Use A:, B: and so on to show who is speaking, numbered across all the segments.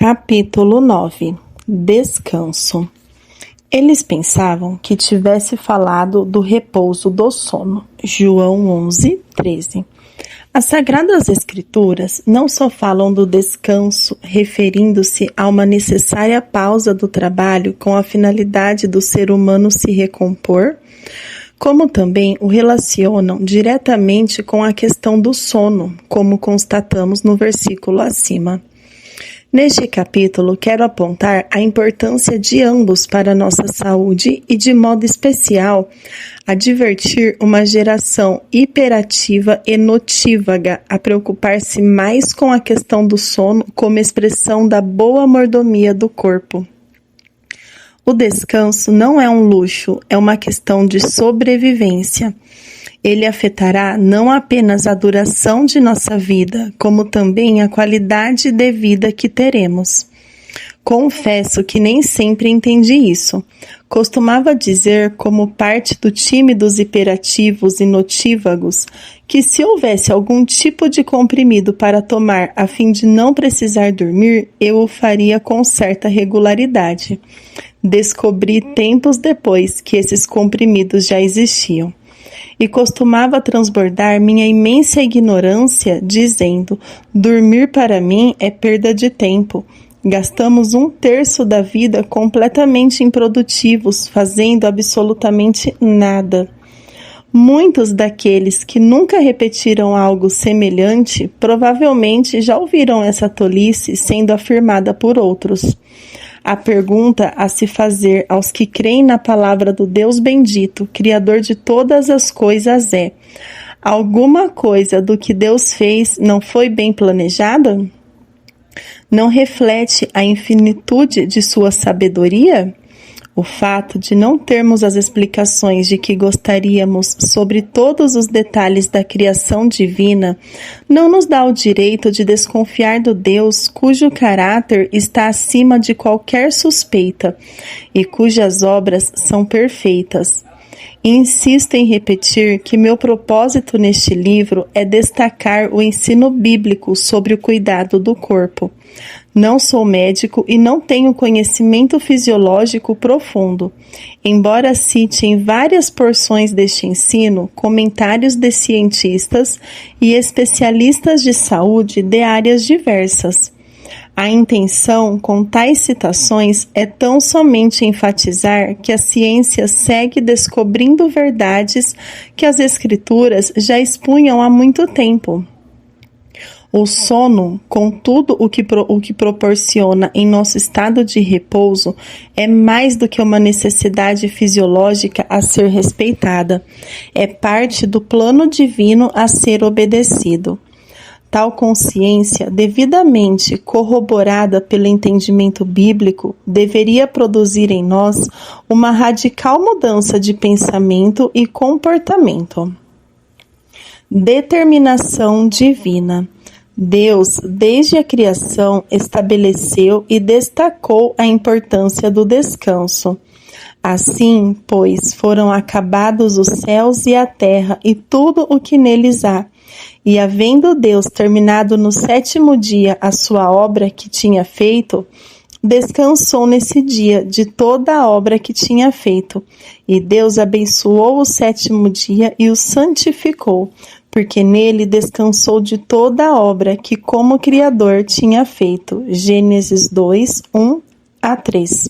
A: Capítulo 9. Descanso. Eles pensavam que tivesse falado do repouso do sono. João 11:13. As Sagradas Escrituras não só falam do descanso, referindo-se a uma necessária pausa do trabalho com a finalidade do ser humano se recompor, como também o relacionam diretamente com a questão do sono, como constatamos no versículo acima. Neste capítulo, quero apontar a importância de ambos para a nossa saúde e, de modo especial, advertir uma geração hiperativa e notívaga a preocupar-se mais com a questão do sono como expressão da boa mordomia do corpo. O descanso não é um luxo, é uma questão de sobrevivência. Ele afetará não apenas a duração de nossa vida, como também a qualidade de vida que teremos. Confesso que nem sempre entendi isso. Costumava dizer, como parte do time dos hiperativos e notívagos, que se houvesse algum tipo de comprimido para tomar a fim de não precisar dormir, eu o faria com certa regularidade. Descobri tempos depois que esses comprimidos já existiam. E costumava transbordar minha imensa ignorância, dizendo: dormir para mim é perda de tempo. Gastamos 1/3 da vida completamente improdutivos, fazendo absolutamente nada. Muitos daqueles que nunca repetiram algo semelhante provavelmente já ouviram essa tolice sendo afirmada por outros. A pergunta a se fazer aos que creem na palavra do Deus bendito, Criador de todas as coisas é: alguma coisa do que Deus fez não foi bem planejada? Não reflete a infinitude de sua sabedoria? O fato de não termos as explicações de que gostaríamos sobre todos os detalhes da criação divina não nos dá o direito de desconfiar do Deus cujo caráter está acima de qualquer suspeita e cujas obras são perfeitas. Insisto em repetir que meu propósito neste livro é destacar o ensino bíblico sobre o cuidado do corpo. Não sou médico e não tenho conhecimento fisiológico profundo, embora cite em várias porções deste ensino comentários de cientistas e especialistas de saúde de áreas diversas. A intenção com tais citações é tão somente enfatizar que a ciência segue descobrindo verdades que as Escrituras já expunham há muito tempo. O sono, com tudo o que proporciona em nosso estado de repouso, é mais do que uma necessidade fisiológica a ser respeitada. É parte do plano divino a ser obedecido. Tal consciência, devidamente corroborada pelo entendimento bíblico, deveria produzir em nós uma radical mudança de pensamento e comportamento. Determinação divina. Deus, desde a criação, estabeleceu e destacou a importância do descanso. Assim, pois, foram acabados os céus e a terra e tudo o que neles há. E havendo Deus terminado no 7º dia a sua obra que tinha feito, descansou nesse dia de toda a obra que tinha feito. E Deus abençoou o 7º dia e o santificou, porque nele descansou de toda a obra que como Criador tinha feito. Gênesis 2, 1-3.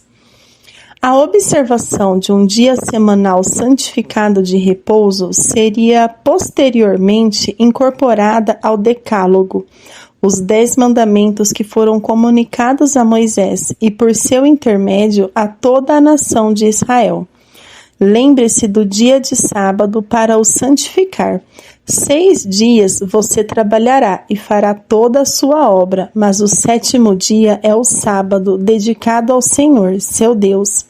A: A observação de um dia semanal santificado de repouso seria posteriormente incorporada ao Decálogo, os 10 mandamentos que foram comunicados a Moisés e por seu intermédio a toda a nação de Israel. Lembre-se do dia de sábado para o santificar. 6 dias você trabalhará e fará toda a sua obra, mas o 7º dia é o sábado, dedicado ao Senhor, seu Deus.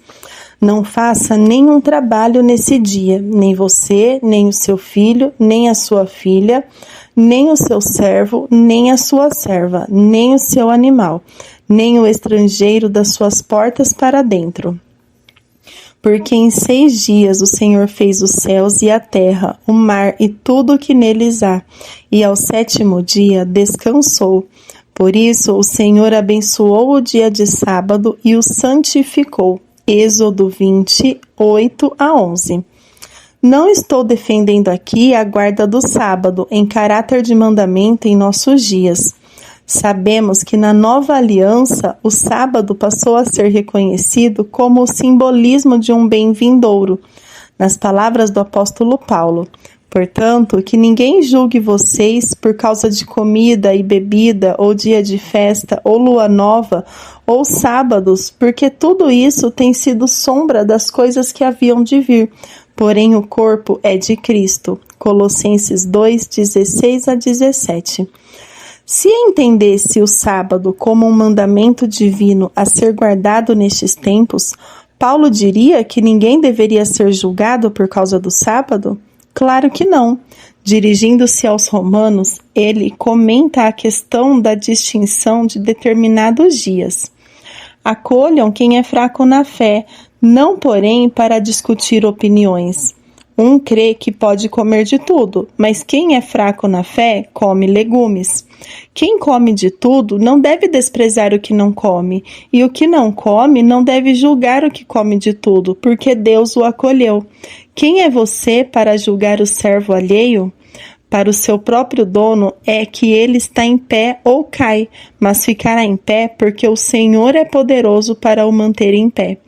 A: Não faça nenhum trabalho nesse dia, nem você, nem o seu filho, nem a sua filha, nem o seu servo, nem a sua serva, nem o seu animal, nem o estrangeiro das suas portas para dentro. Porque em 6 dias o Senhor fez os céus e a terra, o mar e tudo o que neles há, e ao 7º dia descansou. Por isso, o Senhor abençoou o dia de sábado e o santificou. Êxodo 20:8-11. Não estou defendendo aqui a guarda do sábado em caráter de mandamento em nossos dias. Sabemos que na nova aliança, o sábado passou a ser reconhecido como o simbolismo de um bem vindouro, nas palavras do apóstolo Paulo. Portanto, que ninguém julgue vocês por causa de comida e bebida, ou dia de festa, ou lua nova, ou sábados, porque tudo isso tem sido sombra das coisas que haviam de vir. Porém, o corpo é de Cristo. Colossenses 2:16-17. Se entendesse o sábado como um mandamento divino a ser guardado nestes tempos, Paulo diria que ninguém deveria ser julgado por causa do sábado? Claro que não. Dirigindo-se aos romanos, ele comenta a questão da distinção de determinados dias. Acolham quem é fraco na fé, não, porém, para discutir opiniões. Um crê que pode comer de tudo, mas quem é fraco na fé come legumes. Quem come de tudo não deve desprezar o que não come, e o que não come não deve julgar o que come de tudo, porque Deus o acolheu. Quem é você para julgar o servo alheio? Para o seu próprio dono é que ele está em pé ou cai, mas ficará em pé porque o Senhor é poderoso para o manter em pé.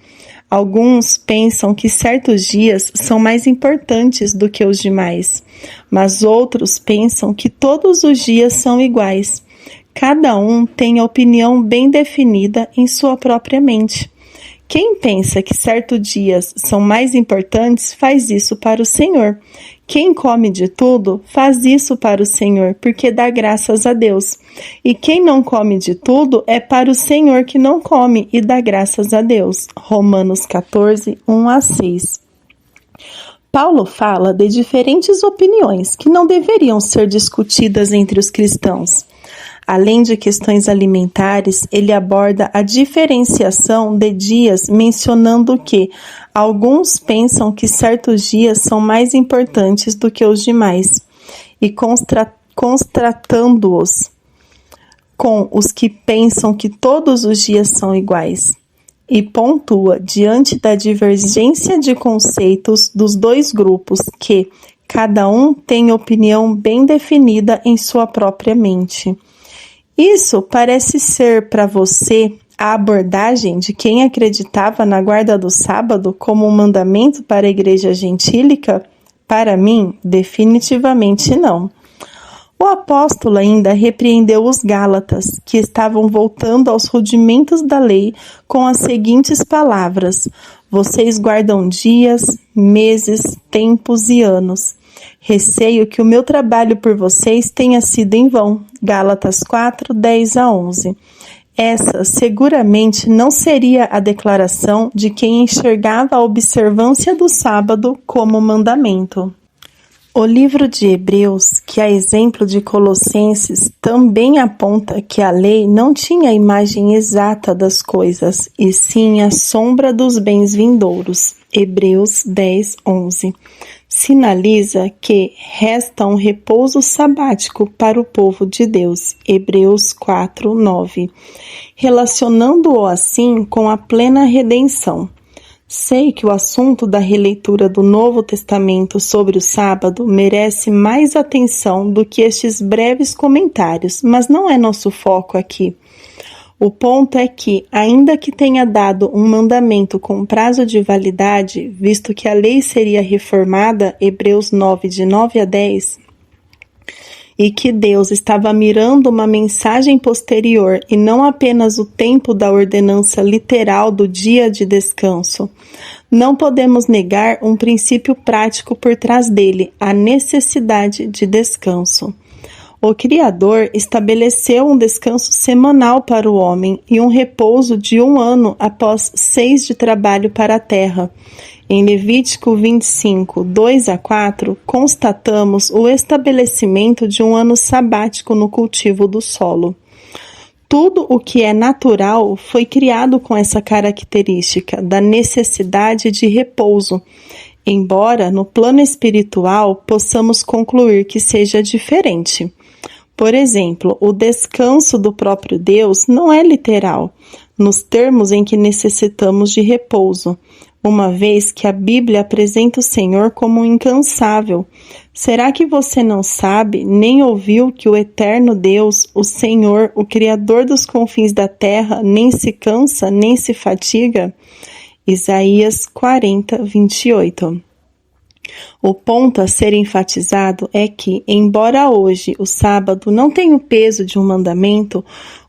A: Alguns pensam que certos dias são mais importantes do que os demais, mas outros pensam que todos os dias são iguais. Cada um tem a opinião bem definida em sua própria mente. Quem pensa que certos dias são mais importantes faz isso para o Senhor. Quem come de tudo faz isso para o Senhor, porque dá graças a Deus. E quem não come de tudo é para o Senhor que não come e dá graças a Deus. Romanos 14:1-6. Paulo fala de diferentes opiniões que não deveriam ser discutidas entre os cristãos. Além de questões alimentares, ele aborda a diferenciação de dias, mencionando que alguns pensam que certos dias são mais importantes do que os demais, e contrastando-os com os que pensam que todos os dias são iguais. E pontua, diante da divergência de conceitos dos dois grupos, que cada um tem opinião bem definida em sua própria mente. Isso parece ser para você a abordagem de quem acreditava na guarda do sábado como um mandamento para a igreja gentílica? Para mim, definitivamente não. O apóstolo ainda repreendeu os gálatas, que estavam voltando aos rudimentos da lei, com as seguintes palavras: vocês guardam dias, meses, tempos e anos. Receio que o meu trabalho por vocês tenha sido em vão. Gálatas 4:10-11. Essa seguramente não seria a declaração de quem enxergava a observância do sábado como mandamento. O livro de Hebreus, que a exemplo de Colossenses, também aponta que a lei não tinha a imagem exata das coisas, e sim a sombra dos bens vindouros. Hebreus 10:11. Sinaliza que resta um repouso sabático para o povo de Deus. Hebreus 4:9. Relacionando-o assim com a plena redenção. Sei que o assunto da releitura do Novo Testamento sobre o sábado merece mais atenção do que estes breves comentários, mas não é nosso foco aqui. O ponto é que, ainda que tenha dado um mandamento com prazo de validade, visto que a lei seria reformada, Hebreus 9:9-10, e que Deus estava mirando uma mensagem posterior e não apenas o tempo da ordenança literal do dia de descanso, não podemos negar um princípio prático por trás dele, a necessidade de descanso. O Criador estabeleceu um descanso semanal para o homem e um repouso de 1 ano após 6 de trabalho para a terra. Em Levítico 25, 2-4, constatamos o estabelecimento de um ano sabático no cultivo do solo. Tudo o que é natural foi criado com essa característica da necessidade de repouso, embora no plano espiritual possamos concluir que seja diferente. Por exemplo, o descanso do próprio Deus não é literal, nos termos em que necessitamos de repouso, uma vez que a Bíblia apresenta o Senhor como incansável. Será que você não sabe, nem ouviu que o eterno Deus, o Senhor, o Criador dos confins da terra, nem se cansa, nem se fatiga? Isaías 40, 28. O ponto a ser enfatizado é que, embora hoje o sábado não tenha o peso de um mandamento,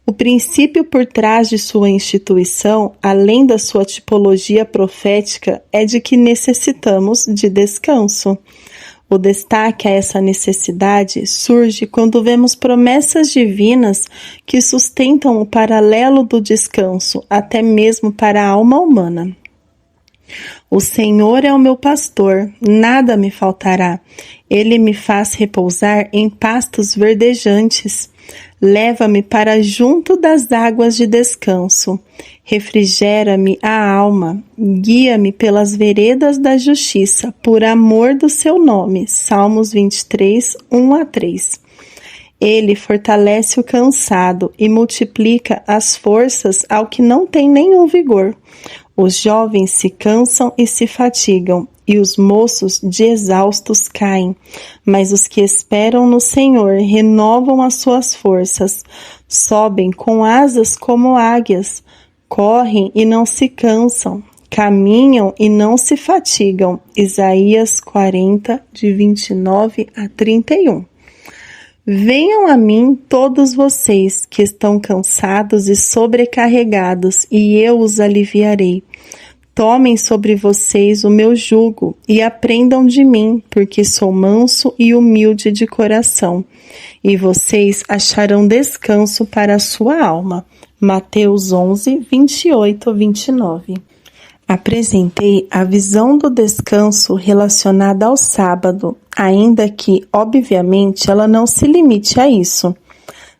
A: o princípio por trás de sua instituição, além da sua tipologia profética, é de que necessitamos de descanso. O destaque a essa necessidade surge quando vemos promessas divinas que sustentam o paralelo do descanso, até mesmo para a alma humana. O Senhor é o meu pastor, nada me faltará. Ele me faz repousar em pastos verdejantes. Leva-me para junto das águas de descanso. Refrigera-me a alma. Guia-me pelas veredas da justiça, por amor do seu nome. Salmos 23, 1-3. Ele fortalece o cansado e multiplica as forças ao que não tem nenhum vigor. Os jovens se cansam e se fatigam, e os moços de exaustos caem. Mas os que esperam no Senhor renovam as suas forças, sobem com asas como águias, correm e não se cansam, caminham e não se fatigam. Isaías 40, de 29-31. Venham a mim todos vocês que estão cansados e sobrecarregados, e eu os aliviarei. Tomem sobre vocês o meu jugo e aprendam de mim, porque sou manso e humilde de coração, e vocês acharão descanso para a sua alma. Mateus 11, 28-29. Apresentei a visão do descanso relacionada ao sábado, ainda que, obviamente, ela não se limite a isso.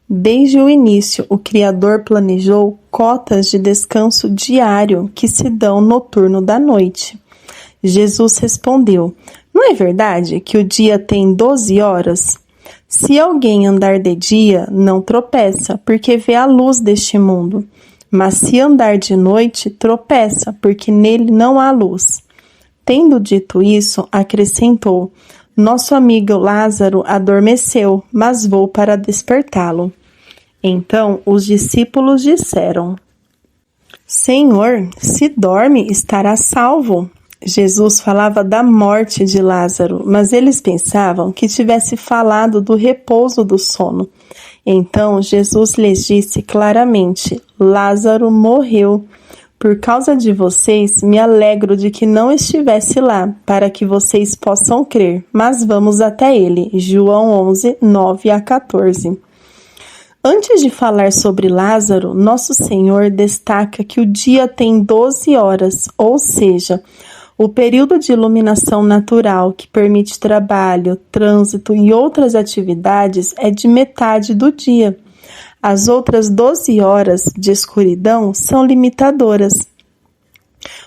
A: Desde o início, o Criador planejou cotas de descanso diário que se dão no turno da noite. Jesus respondeu: não é verdade que o dia tem 12 horas? Se alguém andar de dia, não tropeça, porque vê a luz deste mundo. Mas se andar de noite, tropeça, porque nele não há luz. Tendo dito isso, acrescentou: nosso amigo Lázaro adormeceu, mas vou para despertá-lo. Então os discípulos disseram: Senhor, se dorme, estará salvo. Jesus falava da morte de Lázaro, mas eles pensavam que tivesse falado do repouso do sono. Então Jesus lhes disse claramente: Lázaro morreu. Por causa de vocês, me alegro de que não estivesse lá, para que vocês possam crer. Mas vamos até ele. João 11, 9-14. Antes de falar sobre Lázaro, Nosso Senhor destaca que o dia tem 12 horas, ou seja, o período de iluminação natural que permite trabalho, trânsito e outras atividades é de metade do dia. As outras 12 horas de escuridão são limitadoras.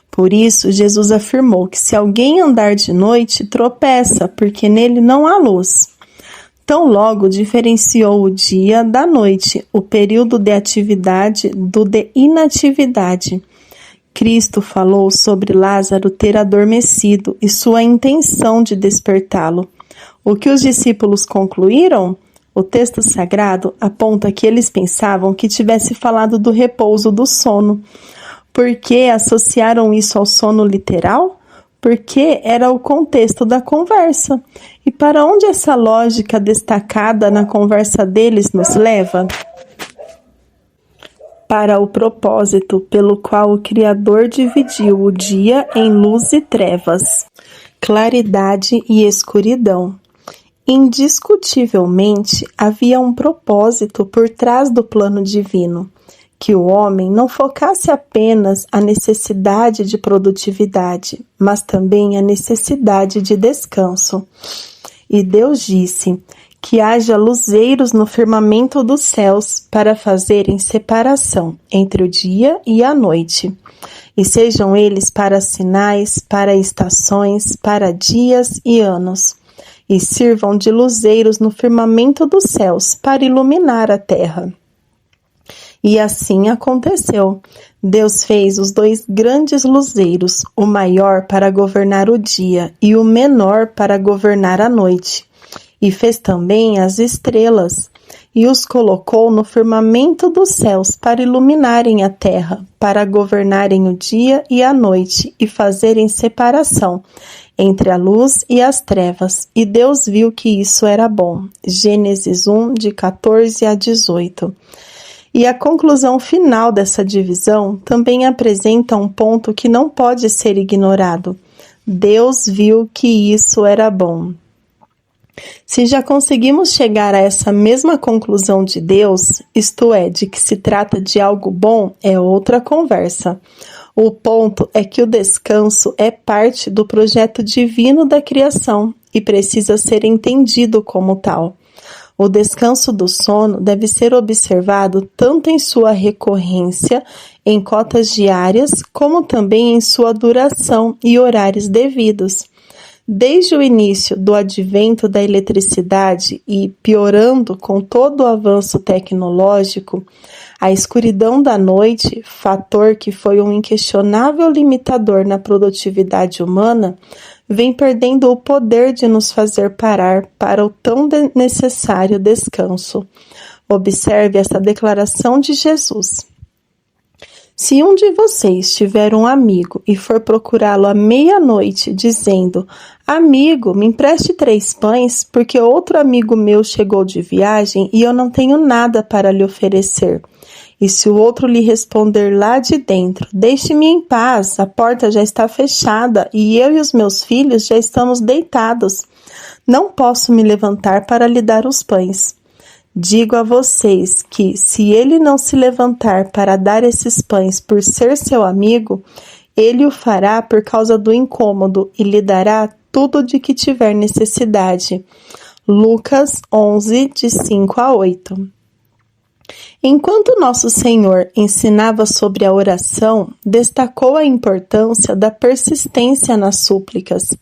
A: Por isso, Jesus afirmou que se alguém andar de noite, tropeça, porque nele não há luz. Tão logo diferenciou o dia da noite, o período de atividade do de inatividade. Cristo falou sobre Lázaro ter adormecido e sua intenção de despertá-lo. O que os discípulos concluíram? O texto sagrado aponta que eles pensavam que tivesse falado do repouso do sono. Por que associaram isso ao sono literal? Porque era o contexto da conversa. E para onde essa lógica destacada na conversa deles nos leva? Para o propósito pelo qual o Criador dividiu o dia em luz e trevas, claridade e escuridão. Indiscutivelmente, havia um propósito por trás do plano divino, que o homem não focasse apenas a necessidade de produtividade, mas também a necessidade de descanso. E Deus disse: que haja luzeiros no firmamento dos céus para fazerem separação entre o dia e a noite, e sejam eles para sinais, para estações, para dias e anos. e sirvam de luzeiros no firmamento dos céus, para iluminar a terra. E assim aconteceu. Deus fez os 2 grandes luzeiros, o maior para governar o dia e o menor para governar a noite. E fez também as estrelas, e os colocou no firmamento dos céus para iluminarem a terra, para governarem o dia e a noite, e fazerem separação entre a luz e as trevas. E Deus viu que isso era bom. Gênesis 1, de 14 a 18. E a conclusão final dessa divisão também apresenta um ponto que não pode ser ignorado. Deus viu que isso era bom. Se já conseguimos chegar a essa mesma conclusão de Deus, isto é, de que se trata de algo bom, é outra conversa. O ponto é que o descanso é parte do projeto divino da criação e precisa ser entendido como tal. O descanso do sono deve ser observado tanto em sua recorrência, em cotas diárias, como também em sua duração e horários devidos. Desde o início do advento da eletricidade e piorando com todo o avanço tecnológico, a escuridão da noite, fator que foi um inquestionável limitador na produtividade humana, vem perdendo o poder de nos fazer parar para o tão necessário descanso. Observe essa declaração de Jesus. Se um de vocês tiver um amigo e for procurá-lo à meia-noite, dizendo: Amigo, me empreste 3 pães, porque outro amigo meu chegou de viagem e eu não tenho nada para lhe oferecer. E se o outro lhe responder lá de dentro: Deixe-me em paz, a porta já está fechada e eu e os meus filhos já estamos deitados. Não posso me levantar para lhe dar os pães. Digo a vocês que, se ele não se levantar para dar esses pães por ser seu amigo, ele o fará por causa do incômodo e lhe dará tudo de que tiver necessidade. Lucas 11, de 5 a 8. Enquanto nosso Senhor ensinava sobre a oração, destacou a importância da persistência nas súplicas.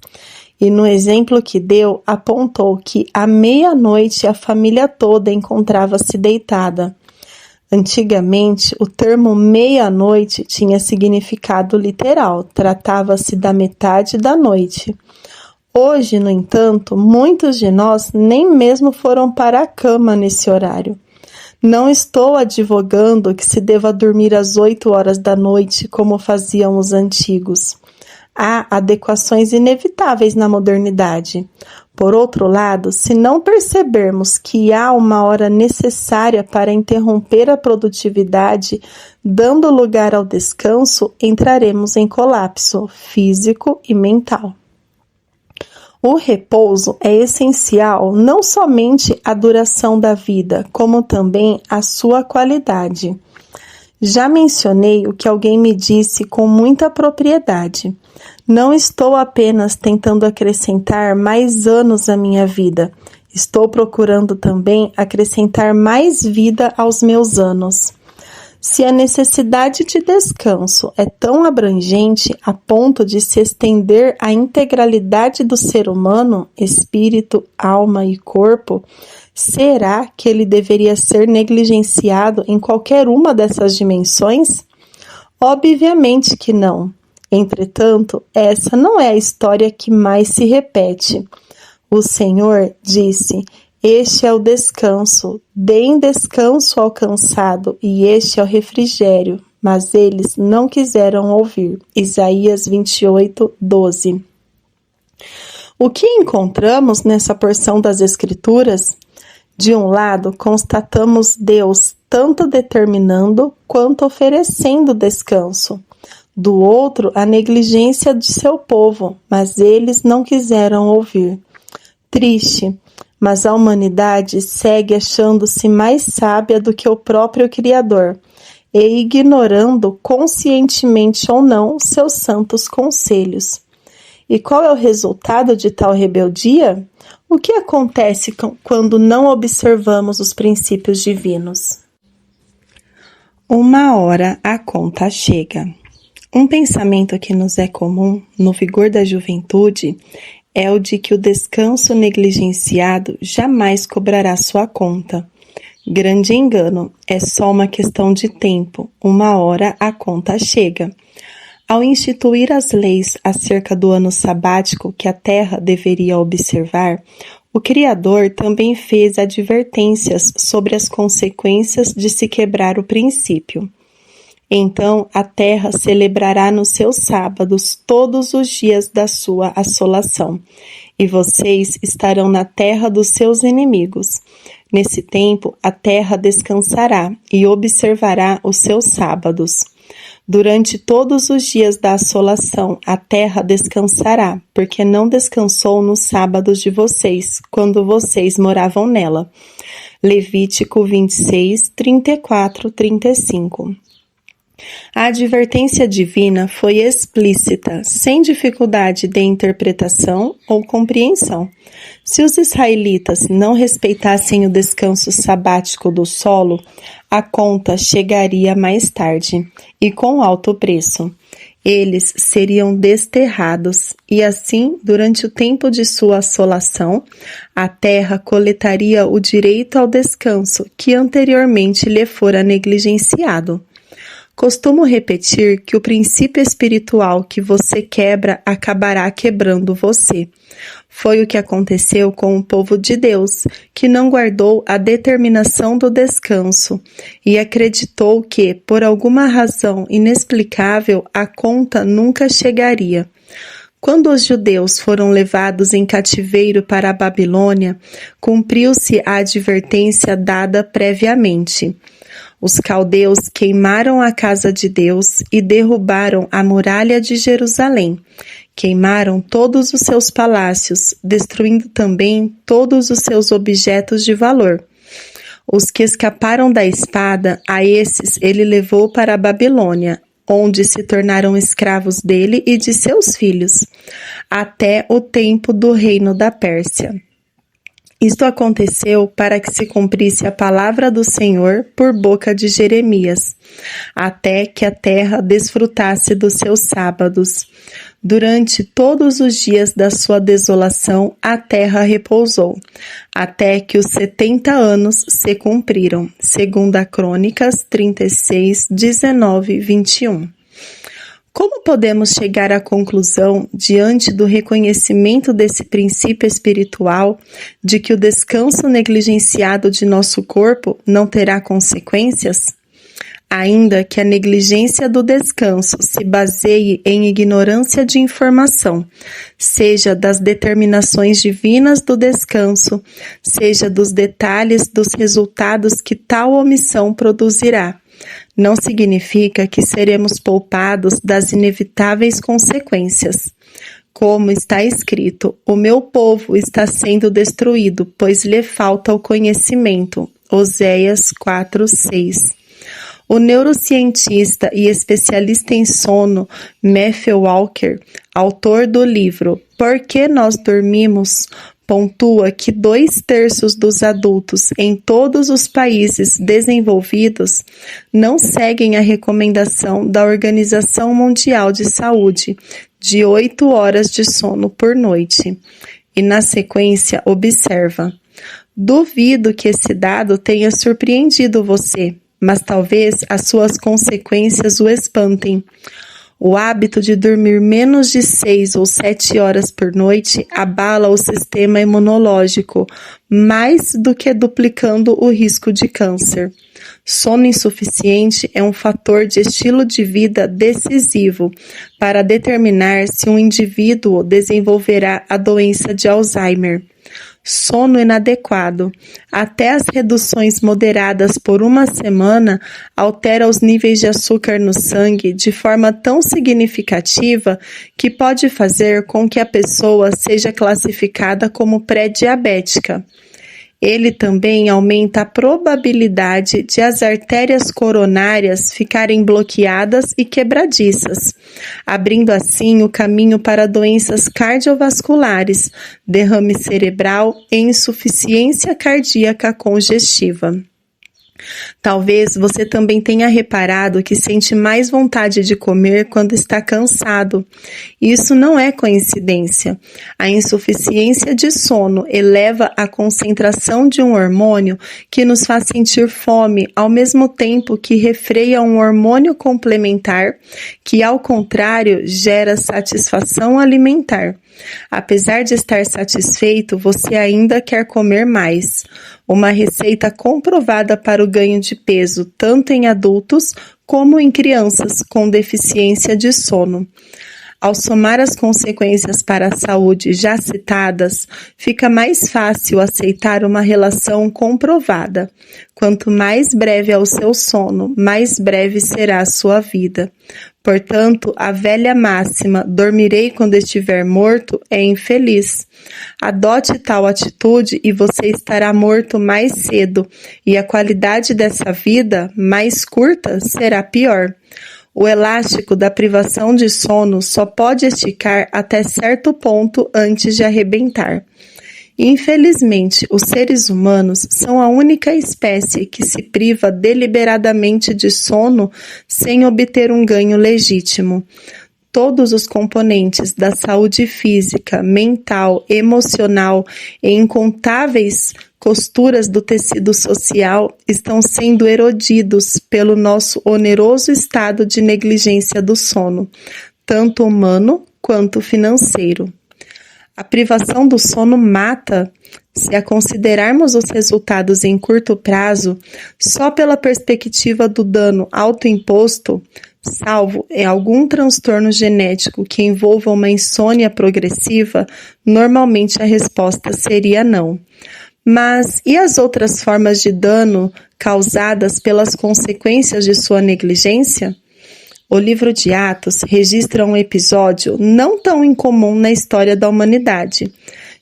A: E no exemplo que deu, apontou que à meia-noite a família toda encontrava-se deitada. Antigamente, o termo meia-noite tinha significado literal, tratava-se da metade da noite. Hoje, no entanto, muitos de nós nem mesmo foram para a cama nesse horário. Não estou advogando que se deva dormir às 8 horas da noite, como faziam os antigos. Há adequações inevitáveis na modernidade. Por outro lado, se não percebermos que há uma hora necessária para interromper a produtividade, dando lugar ao descanso, entraremos em colapso físico e mental. O repouso é essencial não somente à duração da vida, como também à sua qualidade. Já mencionei o que alguém me disse com muita propriedade. Não estou apenas tentando acrescentar mais anos à minha vida. Estou procurando também acrescentar mais vida aos meus anos. Se a necessidade de descanso é tão abrangente a ponto de se estender à integralidade do ser humano, espírito, alma e corpo, será que ele deveria ser negligenciado em qualquer uma dessas dimensões? Obviamente que não. Entretanto, essa não é a história que mais se repete. O Senhor disse: Este é o descanso, deem descanso ao cansado, e este é o refrigério. Mas eles não quiseram ouvir. Isaías 28, 12. O que encontramos nessa porção das Escrituras? De um lado, constatamos Deus tanto determinando quanto oferecendo descanso. Do outro, a negligência de seu povo, mas eles não quiseram ouvir. Triste, mas a humanidade segue achando-se mais sábia do que o próprio Criador e ignorando, conscientemente ou não, seus santos conselhos. E qual é o resultado de tal rebeldia? O que acontece quando não observamos os princípios divinos? Uma hora a conta chega. Um pensamento que nos é comum, no vigor da juventude, é o de que o descanso negligenciado jamais cobrará sua conta. Grande engano, é só uma questão de tempo, uma hora a conta chega. Ao instituir as leis acerca do ano sabático que a terra deveria observar, o Criador também fez advertências sobre as consequências de se quebrar o princípio. Então a terra celebrará nos seus sábados todos os dias da sua assolação, e vocês estarão na terra dos seus inimigos. Nesse tempo a terra descansará e observará os seus sábados. Durante todos os dias da assolação a terra descansará, porque não descansou nos sábados de vocês, quando vocês moravam nela. Levítico 26, 34, 35. A advertência divina foi explícita, sem dificuldade de interpretação ou compreensão. Se os israelitas não respeitassem o descanso sabático do solo, a conta chegaria mais tarde e com alto preço. Eles seriam desterrados e assim, durante o tempo de sua assolação, a terra coletaria o direito ao descanso que anteriormente lhe fora negligenciado. Costumo repetir que o princípio espiritual que você quebra acabará quebrando você. Foi o que aconteceu com o povo de Deus, que não guardou a determinação do descanso e acreditou que, por alguma razão inexplicável, a conta nunca chegaria. Quando os judeus foram levados em cativeiro para a Babilônia, cumpriu-se a advertência dada previamente. Os caldeus queimaram a casa de Deus e derrubaram a muralha de Jerusalém. Queimaram todos os seus palácios, destruindo também todos os seus objetos de valor. Os que escaparam da espada, a esses ele levou para a Babilônia, onde se tornaram escravos dele e de seus filhos, até o tempo do reino da Pérsia. Isto aconteceu para que se cumprisse a palavra do Senhor por boca de Jeremias, até que a terra desfrutasse dos seus sábados. Durante todos os dias da sua desolação, a terra repousou, até que os 70 anos se cumpriram, segundo a Crônicas 36, 19 e 21. Como podemos chegar à conclusão, diante do reconhecimento desse princípio espiritual, de que o descanso negligenciado de nosso corpo não terá consequências? Ainda que a negligência do descanso se baseie em ignorância de informação, seja das determinações divinas do descanso, seja dos detalhes dos resultados que tal omissão produzirá, não significa que seremos poupados das inevitáveis consequências. Como está escrito, o meu povo está sendo destruído, pois lhe falta o conhecimento. Oséias 4:6. O neurocientista e especialista em sono Matthew Walker, autor do livro Por que Nós Dormimos?, pontua que 2/3 dos adultos em todos os países desenvolvidos não seguem a recomendação da Organização Mundial de Saúde de 8 horas de sono por noite. E na sequência observa: duvido que esse dado tenha surpreendido você, mas talvez as suas consequências o espantem. O hábito de dormir menos de 6 ou 7 horas por noite abala o sistema imunológico, mais do que duplicando o risco de câncer. Sono insuficiente é um fator de estilo de vida decisivo para determinar se um indivíduo desenvolverá a doença de Alzheimer. Sono inadequado, até as reduções moderadas por uma semana, altera os níveis de açúcar no sangue de forma tão significativa que pode fazer com que a pessoa seja classificada como pré-diabética. Ele também aumenta a probabilidade de as artérias coronárias ficarem bloqueadas e quebradiças, abrindo assim o caminho para doenças cardiovasculares, derrame cerebral e insuficiência cardíaca congestiva. Talvez você também tenha reparado que sente mais vontade de comer quando está cansado. Isso não é coincidência. A insuficiência de sono eleva a concentração de um hormônio que nos faz sentir fome, ao mesmo tempo que refreia um hormônio complementar, que, ao contrário, gera satisfação alimentar. Apesar de estar satisfeito, você ainda quer comer mais. Uma receita comprovada para o ganho de peso, tanto em adultos como em crianças com deficiência de sono. Ao somar as consequências para a saúde já citadas, fica mais fácil aceitar uma relação comprovada. Quanto mais breve é o seu sono, mais breve será a sua vida. Portanto, a velha máxima, dormirei quando estiver morto, é infeliz. Adote tal atitude e você estará morto mais cedo, e a qualidade dessa vida, mais curta, será pior. O elástico da privação de sono só pode esticar até certo ponto antes de arrebentar. Infelizmente, os seres humanos são a única espécie que se priva deliberadamente de sono sem obter um ganho legítimo. Todos os componentes da saúde física, mental, emocional e incontáveis costuras do tecido social estão sendo erodidos pelo nosso oneroso estado de negligência do sono, tanto humano quanto financeiro. A privação do sono mata. Se a considerarmos os resultados em curto prazo, só pela perspectiva do dano autoimposto, salvo em algum transtorno genético que envolva uma insônia progressiva, normalmente a resposta seria não. Mas e as outras formas de dano causadas pelas consequências de sua negligência? O livro de Atos registra um episódio não tão incomum na história da humanidade,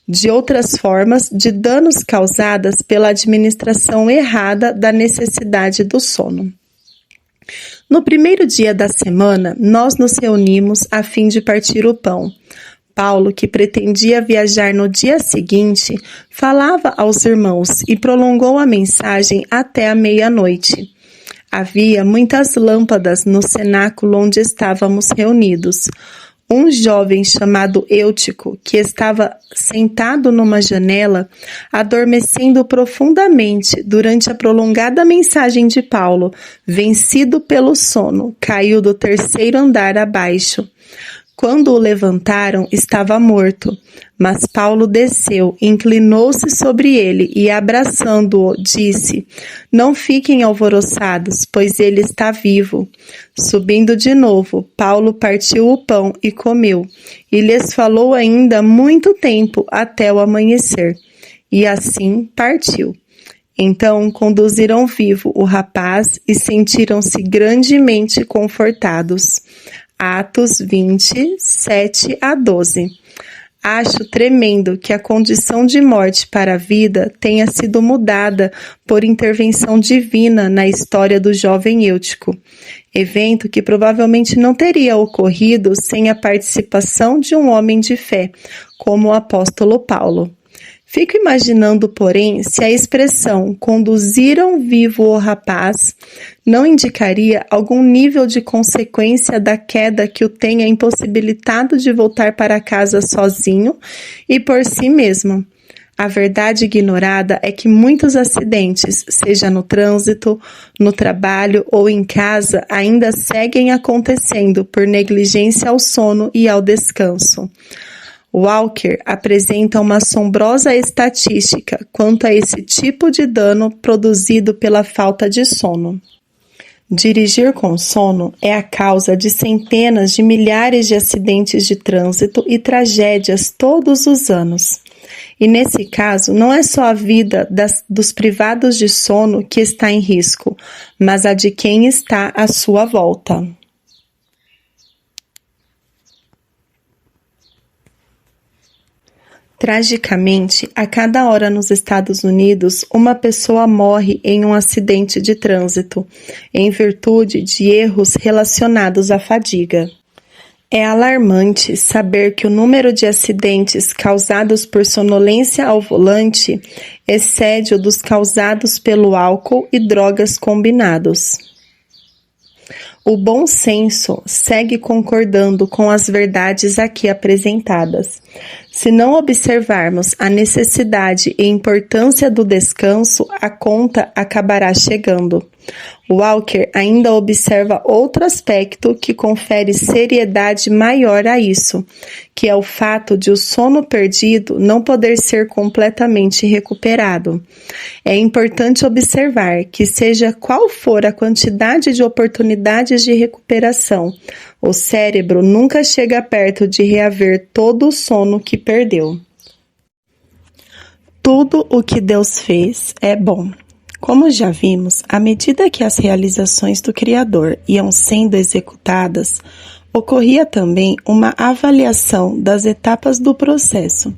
A: de outras formas de danos causadas pela administração errada da necessidade do sono. No primeiro dia da semana, nós nos reunimos a fim de partir o pão. Paulo, que pretendia viajar no dia seguinte, falava aos irmãos e prolongou a mensagem até a meia-noite. Havia muitas lâmpadas no cenáculo onde estávamos reunidos. Um jovem chamado Eutico, que estava sentado numa janela, adormecendo profundamente durante a prolongada mensagem de Paulo, vencido pelo sono, caiu do terceiro andar abaixo. Quando o levantaram, estava morto, mas Paulo desceu, inclinou-se sobre ele e, abraçando-o, disse: "Não fiquem alvoroçados, pois ele está vivo." Subindo de novo, Paulo partiu o pão e comeu, e lhes falou ainda muito tempo até o amanhecer. E assim partiu. Então conduziram vivo o rapaz e sentiram-se grandemente confortados. Atos 20, 7 a 12. Acho tremendo que a condição de morte para a vida tenha sido mudada por intervenção divina na história do jovem Eutico, evento que provavelmente não teria ocorrido sem a participação de um homem de fé, como o apóstolo Paulo. Fico imaginando, porém, se a expressão "conduziram vivo o rapaz" não indicaria algum nível de consequência da queda que o tenha impossibilitado de voltar para casa sozinho e por si mesmo. A verdade ignorada é que muitos acidentes, seja no trânsito, no trabalho ou em casa, ainda seguem acontecendo por negligência ao sono e ao descanso. Walker apresenta uma assombrosa estatística quanto a esse tipo de dano produzido pela falta de sono. Dirigir com sono é a causa de centenas de milhares de acidentes de trânsito e tragédias todos os anos. E nesse caso, não é só a vida dos privados de sono que está em risco, mas a de quem está à sua volta. Tragicamente, a cada hora nos Estados Unidos, uma pessoa morre em um acidente de trânsito, em virtude de erros relacionados à fadiga. É alarmante saber que o número de acidentes causados por sonolência ao volante excede o dos causados pelo álcool e drogas combinados. O bom senso segue concordando com as verdades aqui apresentadas. Se não observarmos a necessidade e importância do descanso, a conta acabará chegando. Walker ainda observa outro aspecto que confere seriedade maior a isso, que é o fato de o sono perdido não poder ser completamente recuperado. É importante observar que, seja qual for a quantidade de oportunidades de recuperação, o cérebro nunca chega perto de reaver todo o sono que perdeu. Tudo o que Deus fez é bom. Como já vimos, à medida que as realizações do Criador iam sendo executadas, ocorria também uma avaliação das etapas do processo.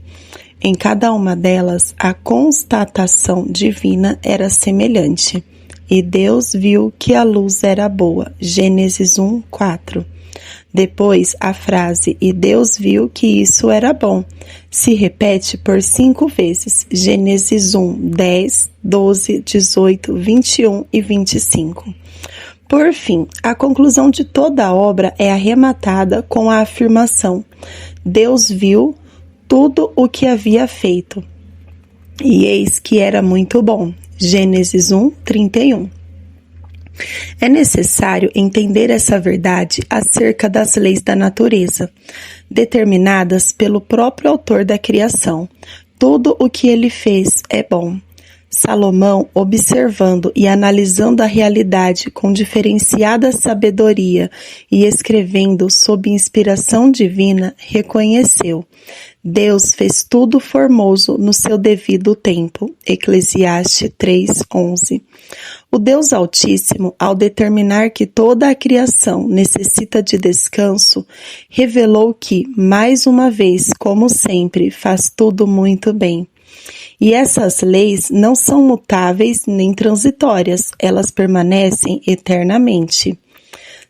A: Em cada uma delas, a constatação divina era semelhante. E Deus viu que a luz era boa. Gênesis 1, 4. Depois, a frase "e Deus viu que isso era bom" se repete por 5 vezes. Gênesis 1, 10, 12, 18, 21 e 25. Por fim, a conclusão de toda a obra é arrematada com a afirmação: Deus viu tudo o que havia feito, e eis que era muito bom. Gênesis 1, 31. É necessário entender essa verdade acerca das leis da natureza, determinadas pelo próprio autor da criação. Tudo o que ele fez é bom. Salomão, observando e analisando a realidade com diferenciada sabedoria e escrevendo sob inspiração divina, reconheceu: Deus fez tudo formoso no seu devido tempo. Eclesiastes 3:11. O Deus Altíssimo, ao determinar que toda a criação necessita de descanso, revelou que, mais uma vez, como sempre, faz tudo muito bem. E essas leis não são mutáveis nem transitórias, elas permanecem eternamente.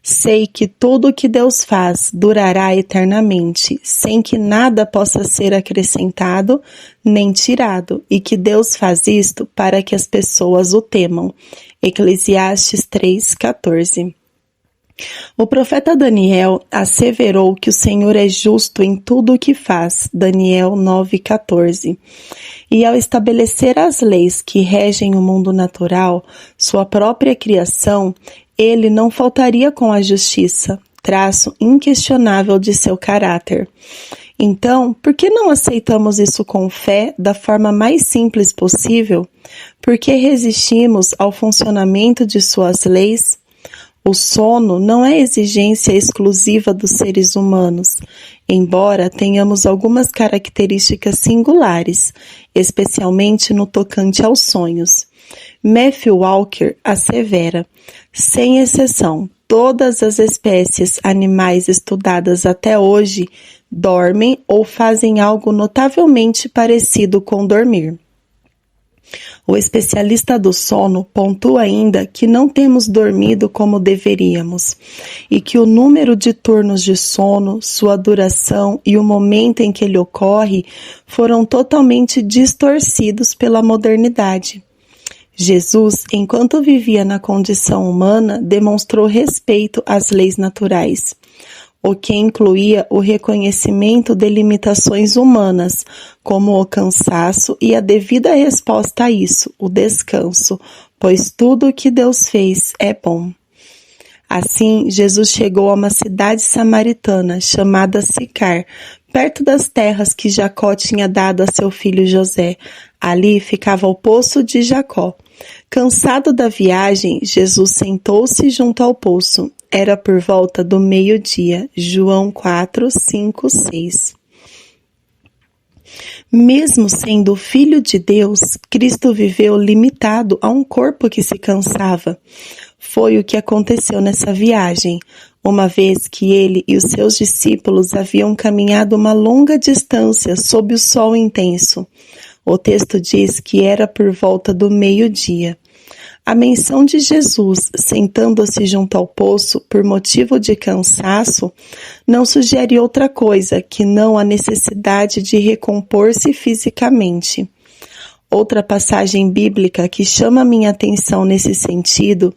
A: Sei que tudo o que Deus faz durará eternamente, sem que nada possa ser acrescentado nem tirado, e que Deus faz isto para que as pessoas o temam. Eclesiastes 3:14. O profeta Daniel asseverou que o Senhor é justo em tudo o que faz, Daniel 9:14. E ao estabelecer as leis que regem o mundo natural, sua própria criação, ele não faltaria com a justiça, traço inquestionável de seu caráter. Então, por que não aceitamos isso com fé da forma mais simples possível? Por que resistimos ao funcionamento de suas leis? O sono não é exigência exclusiva dos seres humanos, embora tenhamos algumas características singulares, especialmente no tocante aos sonhos. Matthew Walker assevera: sem exceção, todas as espécies animais estudadas até hoje dormem ou fazem algo notavelmente parecido com dormir. O especialista do sono pontua ainda que não temos dormido como deveríamos e que o número de turnos de sono, sua duração e o momento em que ele ocorre foram totalmente distorcidos pela modernidade. Jesus, enquanto vivia na condição humana, demonstrou respeito às leis naturais, o que incluía o reconhecimento de limitações humanas, como o cansaço e a devida resposta a isso, o descanso, pois tudo o que Deus fez é bom. Assim, Jesus chegou a uma cidade samaritana chamada Sicar, perto das terras que Jacó tinha dado a seu filho José. Ali ficava o poço de Jacó. Cansado da viagem, Jesus sentou-se junto ao poço. Era por volta do meio-dia. João 4, 5, 6. Mesmo sendo Filho de Deus, Cristo viveu limitado a um corpo que se cansava. Foi o que aconteceu nessa viagem, uma vez que ele e os seus discípulos haviam caminhado uma longa distância sob o sol intenso. O texto diz que era por volta do meio-dia. A menção de Jesus sentando-se junto ao poço por motivo de cansaço não sugere outra coisa que não a necessidade de recompor-se fisicamente. Outra passagem bíblica que chama minha atenção nesse sentido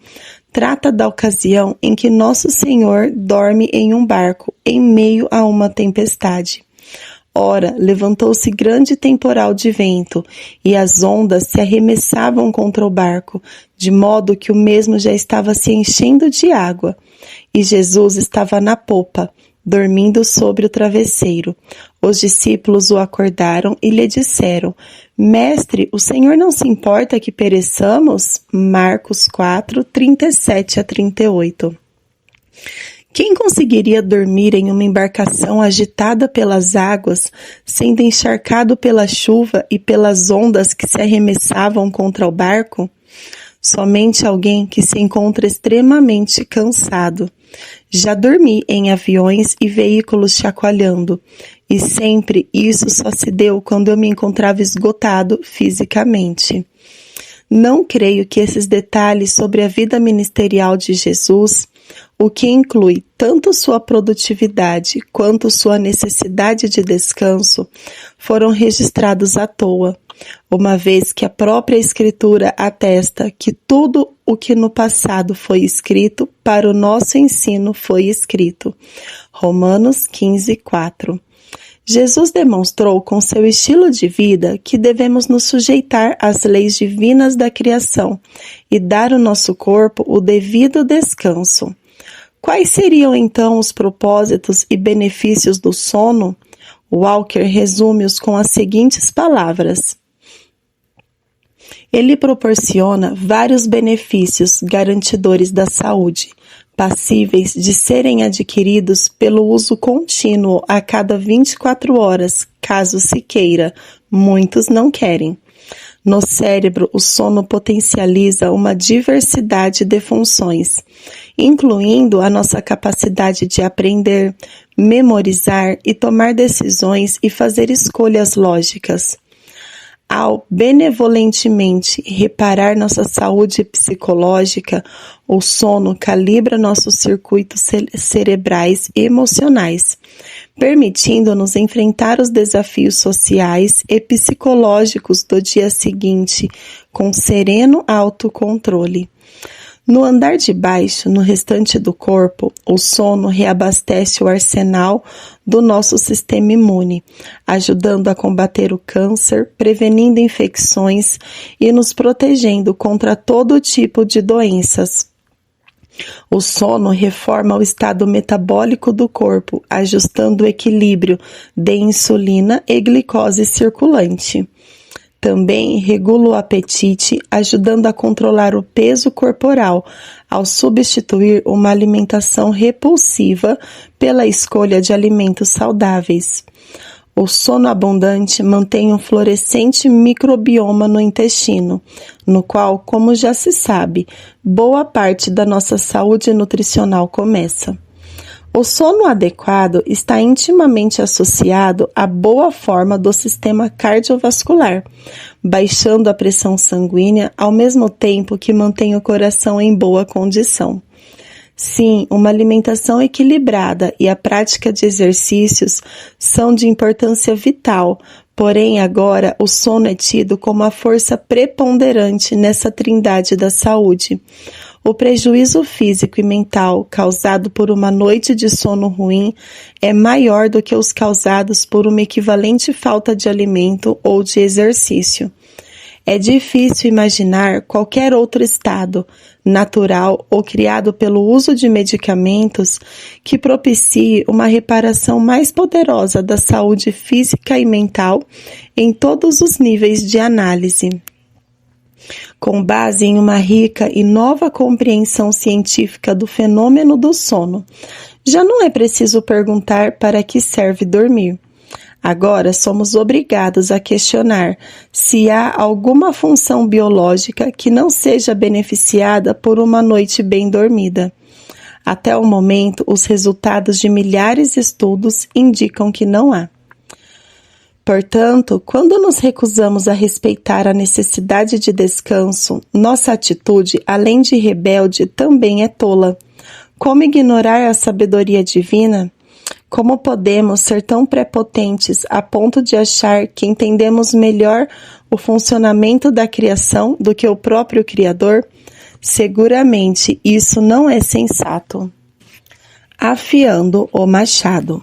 A: trata da ocasião em que Nosso Senhor dorme em um barco em meio a uma tempestade. Ora, levantou-se grande temporal de vento, e as ondas se arremessavam contra o barco, de modo que o mesmo já estava se enchendo de água. E Jesus estava na popa, dormindo sobre o travesseiro. Os discípulos o acordaram e lhe disseram: Mestre, o Senhor não se importa que pereçamos? Marcos 4, 37 a 38. Quem conseguiria dormir em uma embarcação agitada pelas águas, sendo encharcado pela chuva e pelas ondas que se arremessavam contra o barco? Somente alguém que se encontra extremamente cansado. Já dormi em aviões e veículos chacoalhando, e sempre isso só se deu quando eu me encontrava esgotado fisicamente. Não creio que esses detalhes sobre a vida ministerial de Jesus, o que inclui tanto sua produtividade quanto sua necessidade de descanso, foram registrados à toa, uma vez que a própria Escritura atesta que tudo o que no passado foi escrito para o nosso ensino foi escrito. Romanos 15, 4. Jesus demonstrou com seu estilo de vida que devemos nos sujeitar às leis divinas da criação e dar ao nosso corpo o devido descanso. Quais seriam então os propósitos e benefícios do sono? Walker resume-os com as seguintes palavras: ele proporciona vários benefícios garantidores da saúde, passíveis de serem adquiridos pelo uso contínuo a cada 24 horas, caso se queira. Muitos não querem. No cérebro, o sono potencializa uma diversidade de funções, incluindo a nossa capacidade de aprender, memorizar e tomar decisões e fazer escolhas lógicas. Ao benevolentemente reparar nossa saúde psicológica, o sono calibra nossos circuitos cerebrais e emocionais, permitindo-nos enfrentar os desafios sociais e psicológicos do dia seguinte com sereno autocontrole. No andar de baixo, no restante do corpo, o sono reabastece o arsenal do nosso sistema imune, ajudando a combater o câncer, prevenindo infecções e nos protegendo contra todo tipo de doenças. O sono reforma o estado metabólico do corpo, ajustando o equilíbrio de insulina e glicose circulante. Também regula o apetite, ajudando a controlar o peso corporal, ao substituir uma alimentação repulsiva pela escolha de alimentos saudáveis. O sono abundante mantém um florescente microbioma no intestino, no qual, como já se sabe, boa parte da nossa saúde nutricional começa. O sono adequado está intimamente associado à boa forma do sistema cardiovascular, baixando a pressão sanguínea ao mesmo tempo que mantém o coração em boa condição. Sim, uma alimentação equilibrada e a prática de exercícios são de importância vital, porém agora o sono é tido como a força preponderante nessa trindade da saúde. O prejuízo físico e mental causado por uma noite de sono ruim é maior do que os causados por uma equivalente falta de alimento ou de exercício. É difícil imaginar qualquer outro estado, natural ou criado pelo uso de medicamentos, que propicie uma reparação mais poderosa da saúde física e mental em todos os níveis de análise. Com base em uma rica e nova compreensão científica do fenômeno do sono, já não é preciso perguntar para que serve dormir. Agora somos obrigados a questionar se há alguma função biológica que não seja beneficiada por uma noite bem dormida. Até o momento, os resultados de milhares de estudos indicam que não há. Portanto, quando nos recusamos a respeitar a necessidade de descanso, nossa atitude, além de rebelde, também é tola. Como ignorar a sabedoria divina? Como podemos ser tão prepotentes a ponto de achar que entendemos melhor o funcionamento da criação do que o próprio Criador? Seguramente isso não é sensato. Afiando o machado.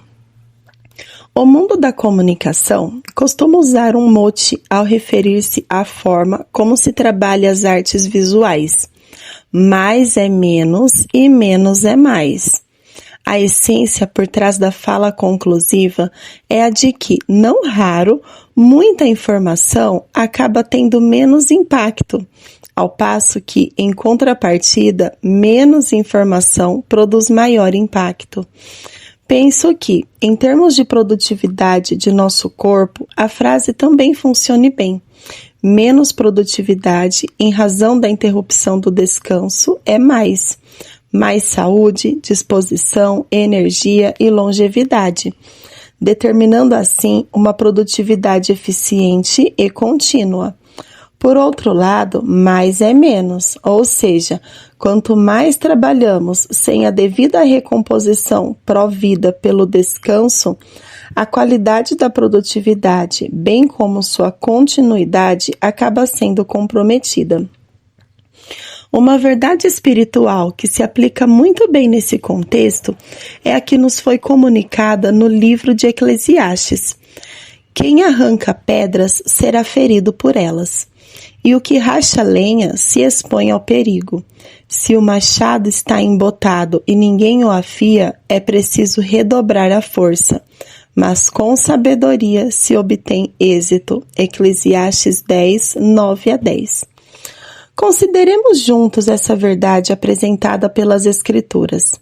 A: O mundo da comunicação costuma usar um mote ao referir-se à forma como se trabalha as artes visuais. Mais é menos e menos é mais. A essência por trás da fala conclusiva é a de que, não raro, muita informação acaba tendo menos impacto, ao passo que, em contrapartida, menos informação produz maior impacto. Penso que, em termos de produtividade de nosso corpo, a frase também funcione bem. Menos produtividade, em razão da interrupção do descanso, é mais. Mais saúde, disposição, energia e longevidade, determinando assim uma produtividade eficiente e contínua. Por outro lado, mais é menos, ou seja, quanto mais trabalhamos sem a devida recomposição provida pelo descanso, a qualidade da produtividade, bem como sua continuidade, acaba sendo comprometida. Uma verdade espiritual que se aplica muito bem nesse contexto é a que nos foi comunicada no livro de Eclesiastes. Quem arranca pedras será ferido por elas, e o que racha lenha se expõe ao perigo. Se o machado está embotado e ninguém o afia, é preciso redobrar a força, mas com sabedoria se obtém êxito. Eclesiastes 10, 9-10. Consideremos juntos essa verdade apresentada pelas Escrituras.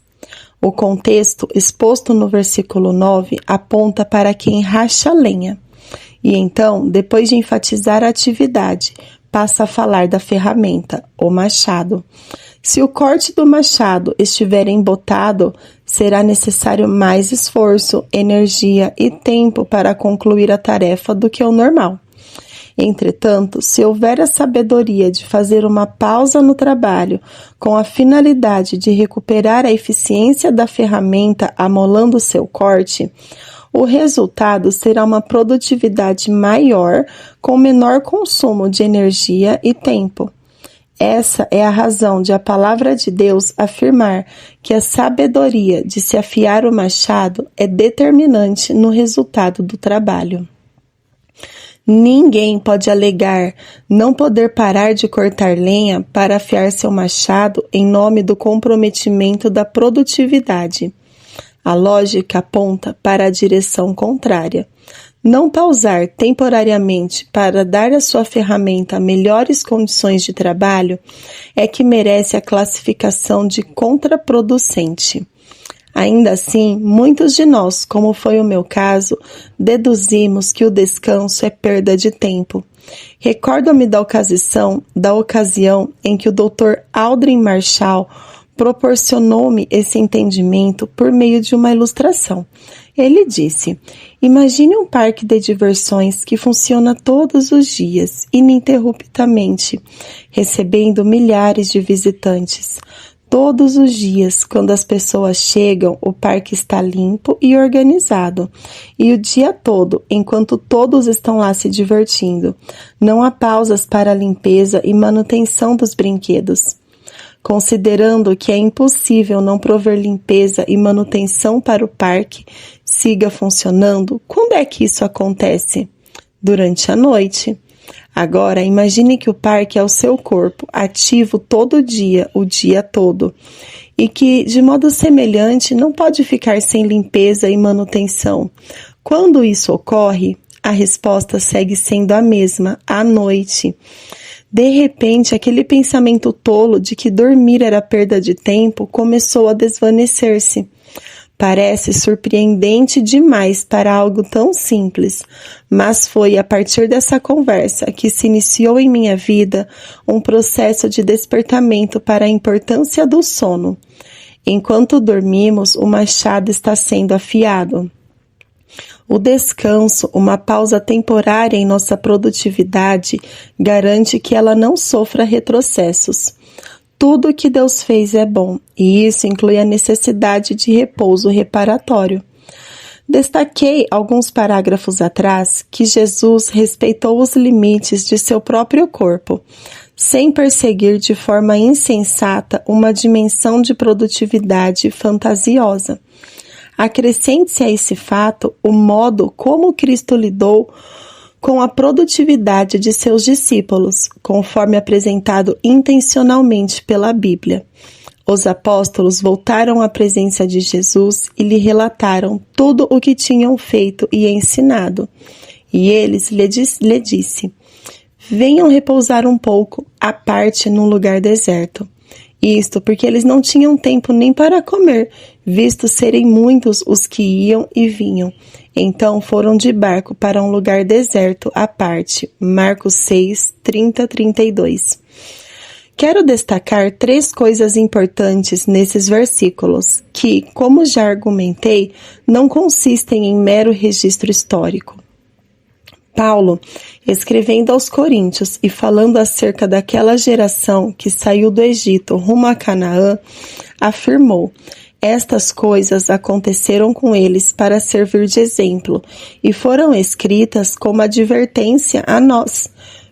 A: O contexto exposto no versículo 9 aponta para quem racha lenha. E então, depois de enfatizar a atividade, passa a falar da ferramenta, o machado. Se o corte do machado estiver embotado, será necessário mais esforço, energia e tempo para concluir a tarefa do que o normal. Entretanto, se houver a sabedoria de fazer uma pausa no trabalho com a finalidade de recuperar a eficiência da ferramenta amolando seu corte, o resultado será uma produtividade maior com menor consumo de energia e tempo. Essa é a razão de a palavra de Deus afirmar que a sabedoria de se afiar o machado é determinante no resultado do trabalho. Ninguém pode alegar não poder parar de cortar lenha para afiar seu machado em nome do comprometimento da produtividade. A lógica aponta para a direção contrária. Não pausar temporariamente para dar à sua ferramenta melhores condições de trabalho é que merece a classificação de contraproducente. Ainda assim, muitos de nós, como foi o meu caso, deduzimos que o descanso é perda de tempo. Recordo-me da ocasião em que o Dr. Aldrin Marshall proporcionou-me esse entendimento por meio de uma ilustração. Ele disse: imagine um parque de diversões que funciona todos os dias, ininterruptamente, recebendo milhares de visitantes. Todos os dias, quando as pessoas chegam, o parque está limpo e organizado. E o dia todo, enquanto todos estão lá se divertindo, não há pausas para a limpeza e manutenção dos brinquedos. Considerando que é impossível não prover limpeza e manutenção para o parque siga funcionando, quando é que isso acontece? Durante a noite. Agora, imagine que o parque é o seu corpo, ativo todo dia, o dia todo, e que, de modo semelhante, não pode ficar sem limpeza e manutenção. Quando isso ocorre, a resposta segue sendo a mesma, à noite. De repente, aquele pensamento tolo de que dormir era perda de tempo começou a desvanecer-se. Parece surpreendente demais para algo tão simples, mas foi a partir dessa conversa que se iniciou em minha vida um processo de despertamento para a importância do sono. Enquanto dormimos, o machado está sendo afiado. O descanso, uma pausa temporária em nossa produtividade, garante que ela não sofra retrocessos. Tudo o que Deus fez é bom, e isso inclui a necessidade de repouso reparatório. Destaquei alguns parágrafos atrás que Jesus respeitou os limites de seu próprio corpo, sem perseguir de forma insensata uma dimensão de produtividade fantasiosa. Acrescente-se a esse fato o modo como Cristo lidou com a produtividade de seus discípulos, conforme apresentado intencionalmente pela Bíblia. Os apóstolos voltaram à presença de Jesus e lhe relataram tudo o que tinham feito e ensinado. E eles lhe disse: venham repousar um pouco, à parte num lugar deserto. Isto porque eles não tinham tempo nem para comer, visto serem muitos os que iam e vinham. Então foram de barco para um lugar deserto à parte. Marcos 6, 30-32. Quero destacar 3 coisas importantes nesses versículos, que, como já argumentei, não consistem em mero registro histórico. Paulo, escrevendo aos Coríntios e falando acerca daquela geração que saiu do Egito rumo a Canaã, afirmou: estas coisas aconteceram com eles para servir de exemplo e foram escritas como advertência a nós,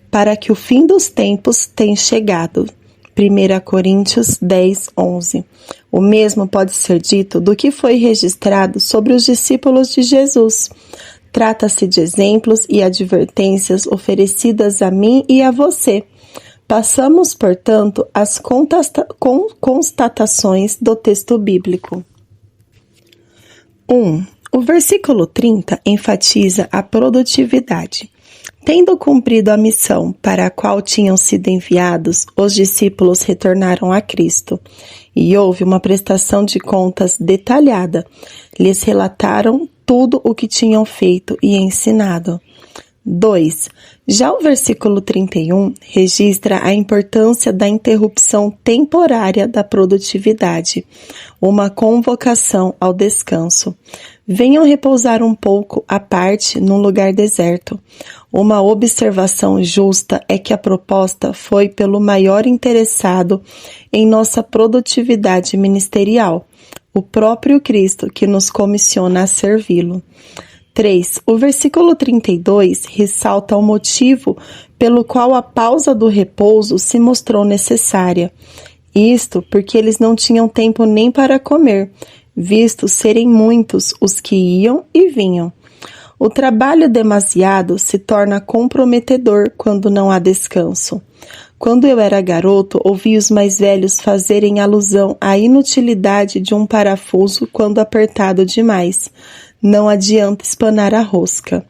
A: para que o fim dos tempos tenha chegado. 1 Coríntios 10, 11. O mesmo pode ser dito do que foi registrado sobre os discípulos de Jesus. Trata-se de exemplos e advertências oferecidas a mim e a você. Passamos, portanto, às constatações do texto bíblico. 1. O versículo 30 enfatiza a produtividade. Tendo cumprido a missão para a qual tinham sido enviados, os discípulos retornaram a Cristo, e houve uma prestação de contas detalhada. Lhes relataram tudo o que tinham feito e ensinado. 2. Já o versículo 31 registra a importância da interrupção temporária da produtividade, uma convocação ao descanso. Venham repousar um pouco à parte num lugar deserto. Uma observação justa é que a proposta foi pelo maior interessado em nossa produtividade ministerial, o próprio Cristo que nos comissiona a servi-lo. 3. O versículo 32 ressalta o motivo pelo qual a pausa do repouso se mostrou necessária. Isto porque eles não tinham tempo nem para comer, visto serem muitos os que iam e vinham. O trabalho demasiado se torna comprometedor quando não há descanso. Quando eu era garoto, ouvi os mais velhos fazerem alusão à inutilidade de um parafuso quando apertado demais. Não adianta espanar a rosca.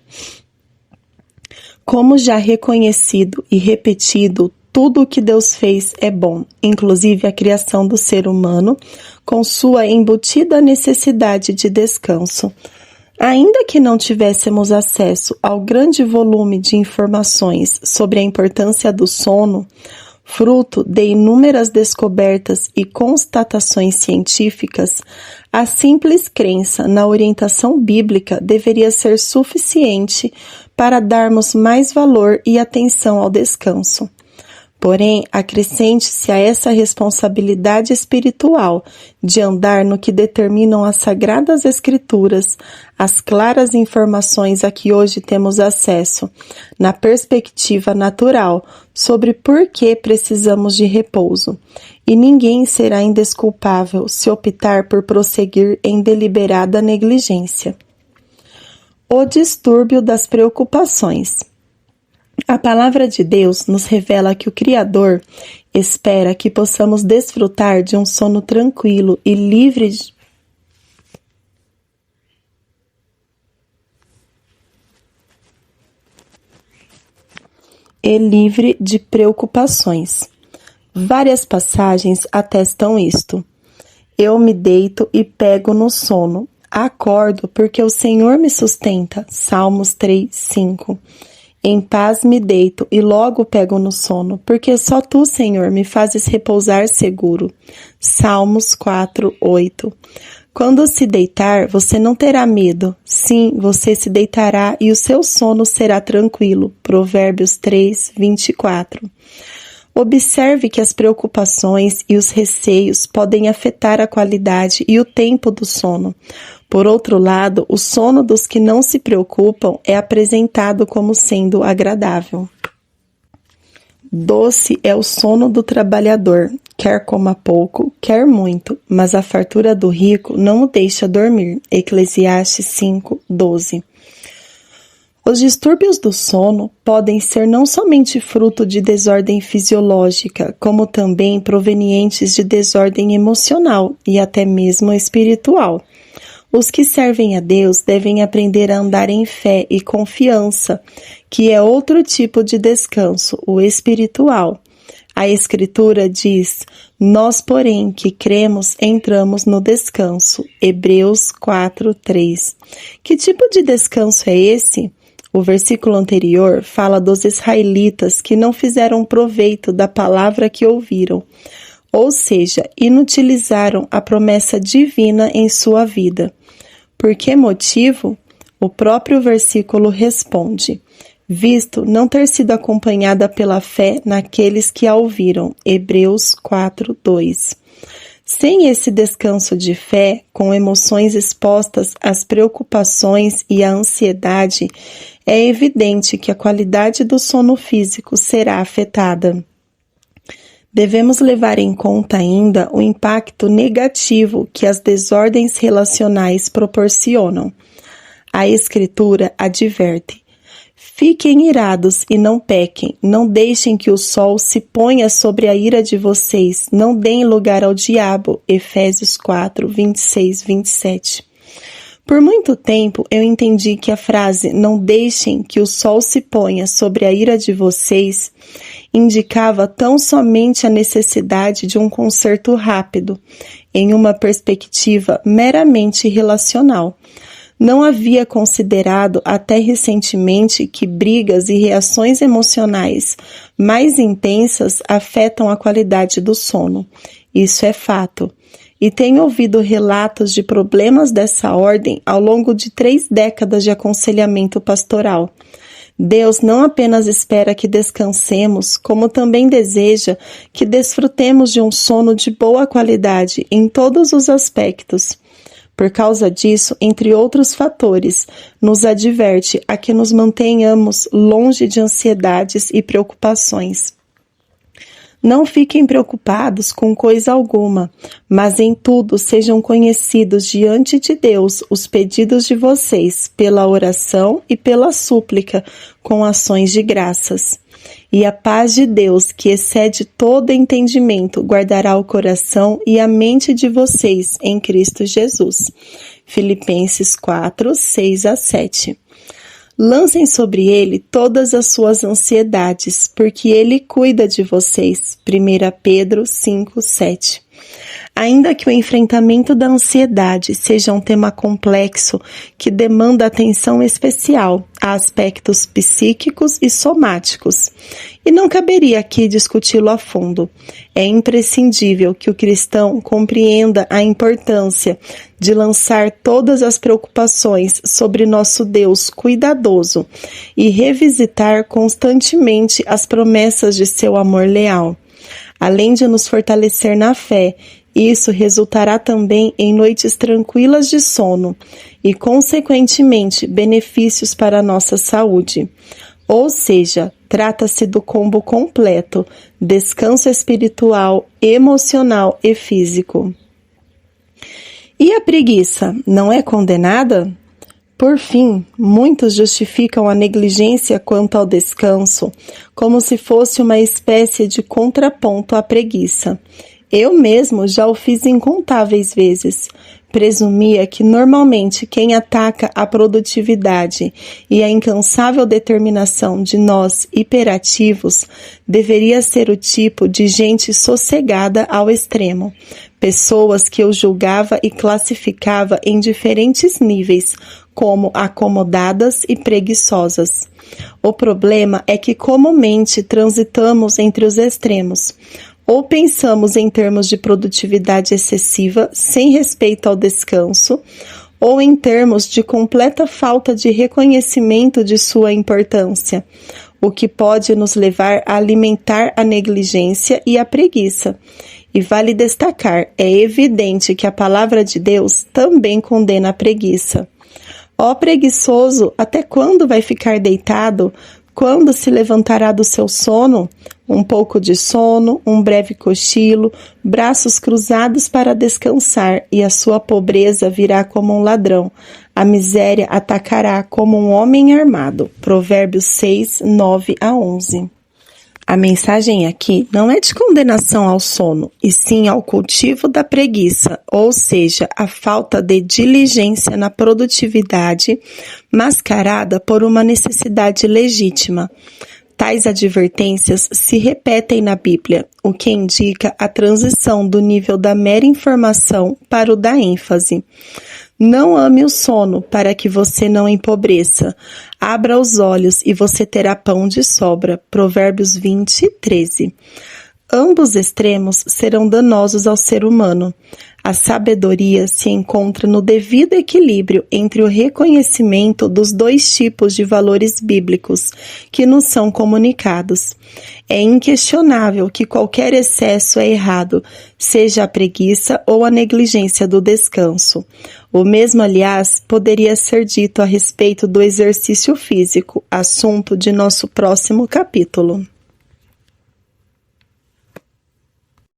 A: Como já reconhecido e repetido, tudo o que Deus fez é bom, inclusive a criação do ser humano, com sua embutida necessidade de descanso. Ainda que não tivéssemos acesso ao grande volume de informações sobre a importância do sono, fruto de inúmeras descobertas e constatações científicas, a simples crença na orientação bíblica deveria ser suficiente para darmos mais valor e atenção ao descanso. Porém, acrescente-se a essa responsabilidade espiritual de andar no que determinam as Sagradas Escrituras, as claras informações a que hoje temos acesso, na perspectiva natural, sobre por que precisamos de repouso. E ninguém será indesculpável se optar por prosseguir em deliberada negligência. O distúrbio das preocupações. A palavra de Deus nos revela que o Criador espera que possamos desfrutar de um sono tranquilo e livre de preocupações. Várias passagens atestam isto. Eu me deito e pego no sono. Acordo porque o Senhor me sustenta. Salmos 3, 5. Em paz me deito e logo pego no sono, porque só tu, Senhor, me fazes repousar seguro. Salmos 4, 8. Quando se deitar, você não terá medo. Sim, você se deitará e o seu sono será tranquilo. Provérbios 3, 24. Observe que as preocupações e os receios podem afetar a qualidade e o tempo do sono. Por outro lado, o sono dos que não se preocupam é apresentado como sendo agradável. Doce é o sono do trabalhador, quer coma pouco, quer muito, mas a fartura do rico não o deixa dormir. Eclesiastes 5, 12. Os distúrbios do sono podem ser não somente fruto de desordem fisiológica, como também provenientes de desordem emocional e até mesmo espiritual. Os que servem a Deus devem aprender a andar em fé e confiança, que é outro tipo de descanso, o espiritual. A Escritura diz: nós, porém, que cremos, entramos no descanso. Hebreus 4, 3. Que tipo de descanso é esse? O versículo anterior fala dos israelitas que não fizeram proveito da palavra que ouviram, ou seja, inutilizaram a promessa divina em sua vida. Por que motivo? O próprio versículo responde: visto não ter sido acompanhada pela fé naqueles que a ouviram. Hebreus 4, 2. Sem esse descanso de fé, com emoções expostas às preocupações e à ansiedade, é evidente que a qualidade do sono físico será afetada. Devemos levar em conta ainda o impacto negativo que as desordens relacionais proporcionam. A Escritura adverte: fiquem irados e não pequem, não deixem que o sol se ponha sobre a ira de vocês, não deem lugar ao diabo. Efésios 4, 26, 27. Por muito tempo eu entendi que a frase "não deixem que o sol se ponha sobre a ira de vocês" indicava tão somente a necessidade de um conserto rápido, em uma perspectiva meramente relacional. Não havia considerado até recentemente que brigas e reações emocionais mais intensas afetam a qualidade do sono. Isso é fato. E tenho ouvido relatos de problemas dessa ordem ao longo de 3 décadas de aconselhamento pastoral. Deus não apenas espera que descansemos, como também deseja que desfrutemos de um sono de boa qualidade em todos os aspectos. Por causa disso, entre outros fatores, nos adverte a que nos mantenhamos longe de ansiedades e preocupações. Não fiquem preocupados com coisa alguma, mas em tudo sejam conhecidos diante de Deus os pedidos de vocês, pela oração e pela súplica, com ações de graças. E a paz de Deus, que excede todo entendimento, guardará o coração e a mente de vocês em Cristo Jesus. Filipenses 4, 6 a 7. Lancem sobre ele todas as suas ansiedades, porque ele cuida de vocês. 1 Pedro 5, 7. Ainda que o enfrentamento da ansiedade seja um tema complexo que demanda atenção especial a aspectos psíquicos e somáticos, e não caberia aqui discuti-lo a fundo, é imprescindível que o cristão compreenda a importância de lançar todas as preocupações sobre nosso Deus cuidadoso e revisitar constantemente as promessas de seu amor leal. Além de nos fortalecer na fé, isso resultará também em noites tranquilas de sono e, consequentemente, benefícios para a nossa saúde. Ou seja, trata-se do combo completo: descanso espiritual, emocional e físico. E a preguiça não é condenada? Por fim, muitos justificam a negligência quanto ao descanso como se fosse uma espécie de contraponto à preguiça. Eu mesmo já o fiz incontáveis vezes. Presumia que normalmente quem ataca a produtividade e a incansável determinação de nós hiperativos deveria ser o tipo de gente sossegada ao extremo. Pessoas que eu julgava e classificava em diferentes níveis, como acomodadas e preguiçosas. O problema é que comumente transitamos entre os extremos. Ou pensamos em termos de produtividade excessiva, sem respeito ao descanso, ou em termos de completa falta de reconhecimento de sua importância, o que pode nos levar a alimentar a negligência e a preguiça. E vale destacar, é evidente que a palavra de Deus também condena a preguiça. Ó preguiçoso, até quando vai ficar deitado? Quando se levantará do seu sono? Um pouco de sono, um breve cochilo, braços cruzados para descansar, e a sua pobreza virá como um ladrão. A miséria atacará como um homem armado. Provérbios 6, 9-11. A mensagem aqui não é de condenação ao sono, e sim ao cultivo da preguiça, ou seja, a falta de diligência na produtividade, mascarada por uma necessidade legítima. Tais advertências se repetem na Bíblia, o que indica a transição do nível da mera informação para o da ênfase. Não ame o sono, para que você não empobreça. Abra os olhos e você terá pão de sobra. Provérbios 20, 13. Ambos extremos serão danosos ao ser humano. A sabedoria se encontra no devido equilíbrio entre o reconhecimento dos dois tipos de valores bíblicos que nos são comunicados. É inquestionável que qualquer excesso é errado, seja a preguiça ou a negligência do descanso. O mesmo, aliás, poderia ser dito a respeito do exercício físico, assunto de nosso próximo capítulo.